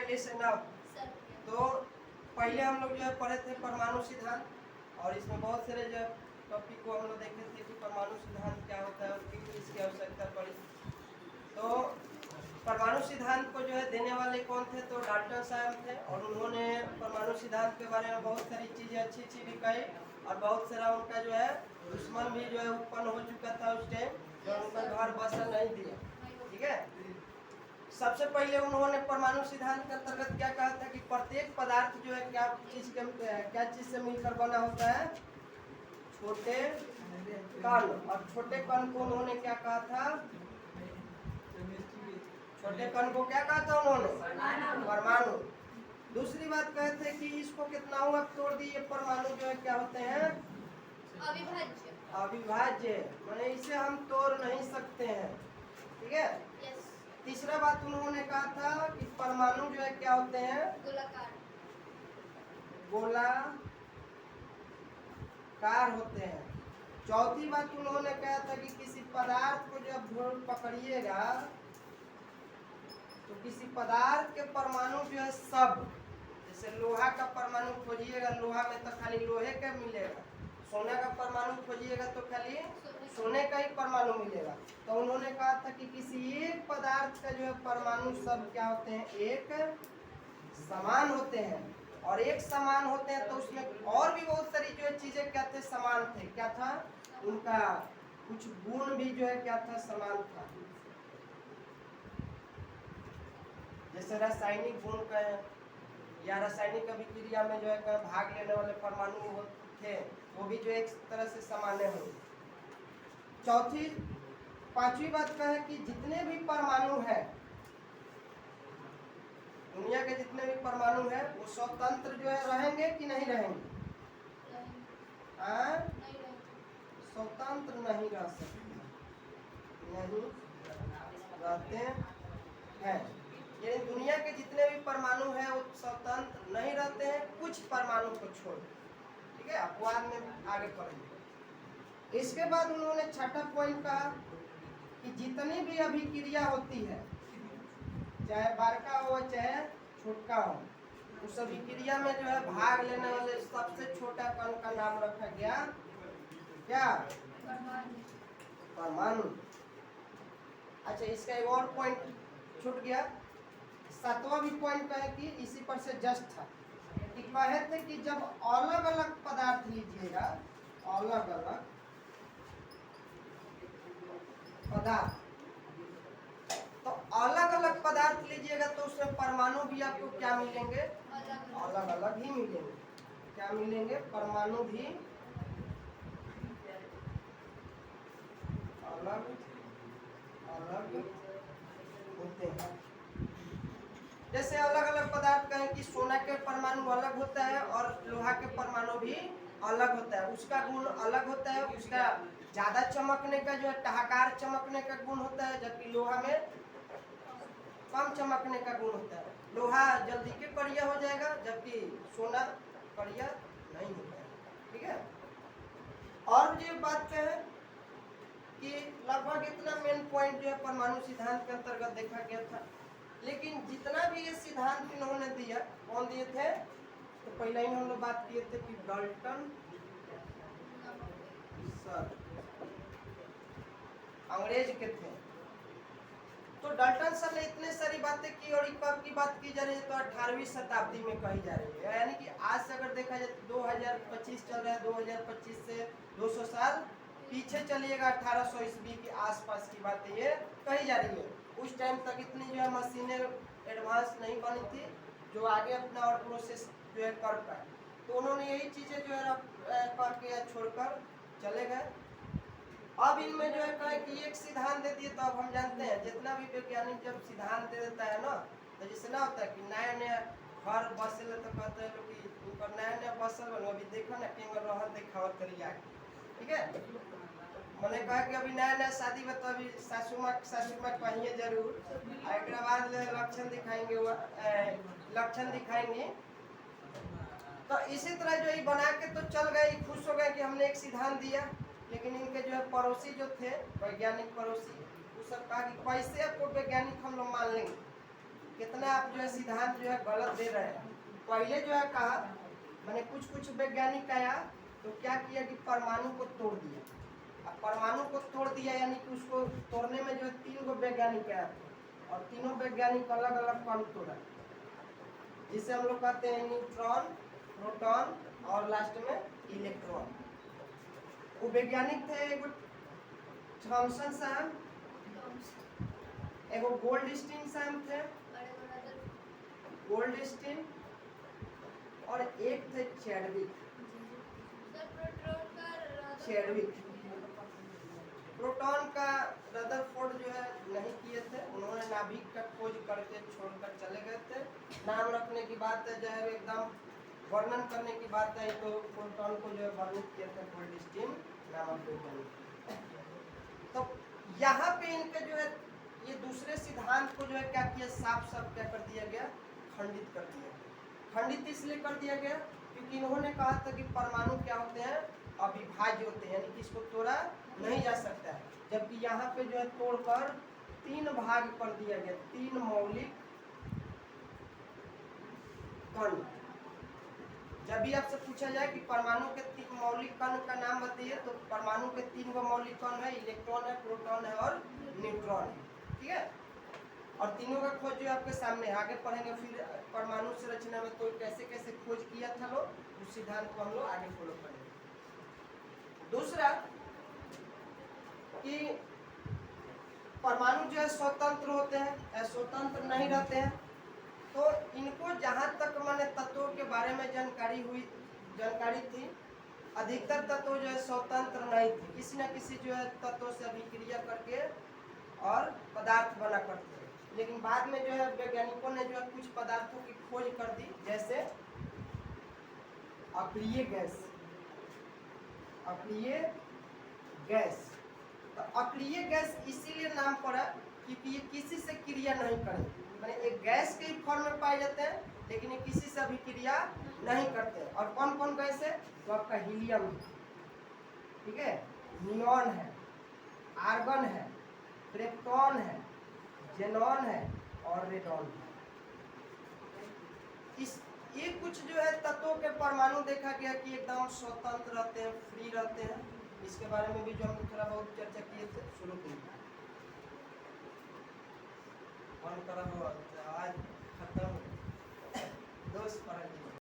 Listen up. तो पहले हम लोग जो है पढ़े थे परमाणु सिद्धांत, और इसमें बहुत सारे जो टॉपिक को हम लोग देखे थे कि परमाणु सिद्धांत क्या होता है और किसकी आवश्यकता पड़ी। तो परमाणु सिद्धांत को जो है देने वाले कौन थे, तो डाल्टन साहब थे, और उन्होंने परमाणु सिद्धांत के बारे में बहुत सारी चीज़ें अच्छी अच्छी भी कही, और बहुत सारा उनका जो है दुश्मन भी जो है उत्पन्न हो चुका था उस टाइम, जो उनका घर बसा नहीं दिया। ठीक है, सबसे पहले उन्होंने परमाणु सिद्धांत के अंतर्गत क्या कहा था कि प्रत्येक पदार्थ जो है क्या चीज से मिलकर बना होता है, छोटे कण। और छोटे कण को उन्होंने क्या कहा था, छोटे कण को क्या कहा था उन्होंने, परमाणु। दूसरी बात कहते हैं कि इसको कितना हुआ तोड़ दिए, परमाणु जो है क्या होते हैं, अविभाज्य। अविभाज्य, माने इसे हम तोड़ नहीं सकते हैं। ठीक है। तीसरा बात उन्होंने कहा था कि परमाणु जो है क्या होते हैं, गोलाकार, गोलाकार होते हैं। चौथी बात उन्होंने कहा था कि किसी पदार्थ को जब पकड़िएगा तो किसी पदार्थ के परमाणु जो है सब, जैसे लोहा का परमाणु खोजिएगा, लोहा में तो खाली लोहे का मिलेगा। सोने का परमाणु खोजिएगा तो खाली सोने का ही परमाणु मिलेगा। तो उन्होंने कहा था कि किसी एक पदार्थ का जो है परमाणु सब क्या होते हैं, एक समान होते हैं। और एक समान होते हैं तो उसमें और भी बहुत सारी जो है चीजें क्या थे, समान थे। क्या था, उनका कुछ गुण भी जो है क्या था, समान था। जैसे रासायनिक गुण का या रासायनिक अभिक्रिया में जो है भाग लेने वाले परमाणु थे, वो भी जो एक तरह से सामान्य हो। पांचवी बात का है कि जितने भी परमाणु है, दुनिया के जितने भी परमाणु है, वो स्वतंत्र जो है रहेंगे कि नहीं रहेंगे, स्वतंत्र नहीं रह सकते, नहीं रहते हैं। ये दुनिया के जितने भी परमाणु हैं वो स्वतंत्र नहीं रहते हैं, कुछ परमाणु को छोड़। ठीक है, अपवाद में आगे पढ़ेंगे। इसके बाद उन्होंने छठा पॉइंट कहा कि जितनी भी अभिक्रिया होती है, चाहे बड़का हो चाहे छोटा हो, उस अभिक्रिया में जो है भाग लेने वाले सबसे छोटा कण का नाम रखा गया क्या, परमाणु। अच्छा, इसका एक और पॉइंट छूट गया। सातवां भी पॉइंट का है कि इसी पर से जस्ट था कि कहे थे कि जब अलग अलग पदार्थ लीजिएगा, अलग अलग पदार्थ, तो अलग अलग पदार्थ लीजिएगा तो उसमें परमाणु भी आपको क्या मिलेंगे, अलग अलग ही मिलेंगे। क्या मिलेंगे, परमाणु भी अलग अलग होते हैं। जैसे अलग अलग पदार्थ कहें कि सोना के परमाणु अलग होता है और लोहा के परमाणु भी अलग होता है, उसका गुण अलग होता है। उसका ज्यादा चमकने का जो है ठहाकार चमकने का गुण होता है, जबकि लोहा में कम चमकने का गुण होता है। लोहा जल्दी के करिया हो जाएगा, जबकि सोना करिया नहीं होता है। ठीक है। और जो बात कहें कि लगभग इतना मेन पॉइंट जो है परमाणु सिद्धांत के अंतर्गत देखा गया था। लेकिन जितना भी ये सिद्धांत इन्होंने दिया, कौन दिए थे, तो पहले ही हम लोग बात किए थे कि डाल्टन सर अंग्रेज के थे। तो डाल्टन सर ने इतने सारी बातें की, और कब की बात की जा रही है, तो 18वीं शताब्दी में कही जा रही है। यानी कि आज से अगर देखा जाए 2025 चल रहा है, 2025 से 200 साल पीछे चलिएगा, 1800 ईस्वी के आसपास की बातें ये कही जा रही है। उस टाइम तक इतनी जो है मशीनें एडवांस नहीं बनी थी जो आगे अपना और प्रोसेस जो है कर पाए। तो उन्होंने यही चीज़ें जो है कह के छोड़कर चले गए। अब इनमें जो है कहे कि एक सिद्धांत दे दिए, तो अब हम जानते हैं जितना भी वैज्ञानिक जब सिद्धांत दे देता है ना, तो जैसे ना होता है कि नया नया घर बसल, तो कहते हैं लोग कि ऊपर नया नया बसल बनो, अभी देखो ना केंगर रहन दिखावत करिए। ठीक है, मैंने कहा कि अभी नया नया शादी में तो अभी सासू माँ कहिए जरूर, एक बाद लक्षण दिखाएंगे, लक्षण दिखाएंगे। तो इसी तरह जो ये बना के तो चल गए, खुश हो गए कि हमने एक सिद्धांत दिया। लेकिन इनके जो है पड़ोसी जो थे, वैज्ञानिक पड़ोसी, वो सब कहा कि कैसे आपको वैज्ञानिक हम लोग मान लेंगे, कितना आप जो है सिद्धांत जो है गलत दे रहे हैं। पहले जो है कहा, मैंने कुछ वैज्ञानिक आया तो क्या किया कि परमाणु को तोड़ दिया। अब परमाणु को तोड़ दिया यानी कि उसको तोड़ने में जो है 3 गो वैज्ञानिक आया था और तीनों वैज्ञानिक अलग अलग कण तोड़ा, जिसे हम लोग कहते हैं न्यूट्रॉन, प्रोटॉन और लास्ट में इलेक्ट्रॉन। वो वैज्ञानिक थे एगो थॉमसन साहब, एगो गोल्डस्टीन साहब थे, गोल्डस्टीन, और एक थे चैडविक। चैडविक प्रोटॉन का रदरफोर्ड जो है नहीं किए थे, उन्होंने नाभिक का खोज करके छोड़कर चले गए थे। नाम रखने की बात है जो है एकदम वर्णन करने की बात है तो प्रोटॉन को जो है वर्णित किए थे गोल्डस्टीन नामक वैज्ञानिक। तो यहाँ पे इनके जो है ये दूसरे सिद्धांत को जो है क्या किया, साफ साफ क्या कर दिया गया, खंडित कर दिया। खंडित इसलिए कर दिया गया क्योंकि इन्होंने कहा था कि परमाणु क्या होते हैं, अविभाज्य होते हैं, यानी कि इसको तोड़ा नहीं जा सकता है। जबकि यहाँ पे जो है तोड़कर 3 भाग कर दिया गया, 3 मौलिक कण। जब भी आपसे पूछा जाए कि परमाणु के 3 मौलिक कण का नाम बताइए तो परमाणु के 3 गो मौलिक कण है, इलेक्ट्रॉन है, प्रोटॉन है और न्यूट्रॉन है। ठीक है, और तीनों का खोज जो आपके सामने आगे पढ़ेंगे। फिर परमाणु संरचना में तो कैसे कैसे खोज किया था लोग, उस सिद्धांत को हम लोग आगे फॉलो करेंगे। दूसरा कि परमाणु जो है स्वतंत्र होते हैं, स्वतंत्र नहीं रहते हैं। तो इनको जहाँ तक मैंने तत्वों के बारे में जानकारी थी, अधिकतर तत्व जो है स्वतंत्र नहीं थे, किसी न किसी जो है तत्वों से अभिक्रिया करके और पदार्थ बना करते हैं। लेकिन बाद में जो है वैज्ञानिकों ने जो है कुछ पदार्थों की खोज कर दी, जैसे अक्रिय गैस। अक्रिय गैस, तो अक्रिय गैस इसीलिए नाम पड़ा क्योंकि ये किसी से क्रिया नहीं करेंगे, माने एक गैस के फॉर्म में पाए जाते हैं लेकिन ये किसी से अभिक्रिया नहीं करते। और कौन कौन गैस है, तो आपका हीलियम है, ठीक है, नियॉन है, आर्गन है, क्रिप्टॉन है, जेनॉन है और रेडॉन है। ये कुछ जो है तत्वों के परमाणु देखा गया कि एकदम स्वतंत्र रहते हैं, फ्री रहते हैं। इसके बारे में भी जो हम थोड़ा बहुत चर्चा किए थे शुरू में। आज खत्म दोस्त पढ़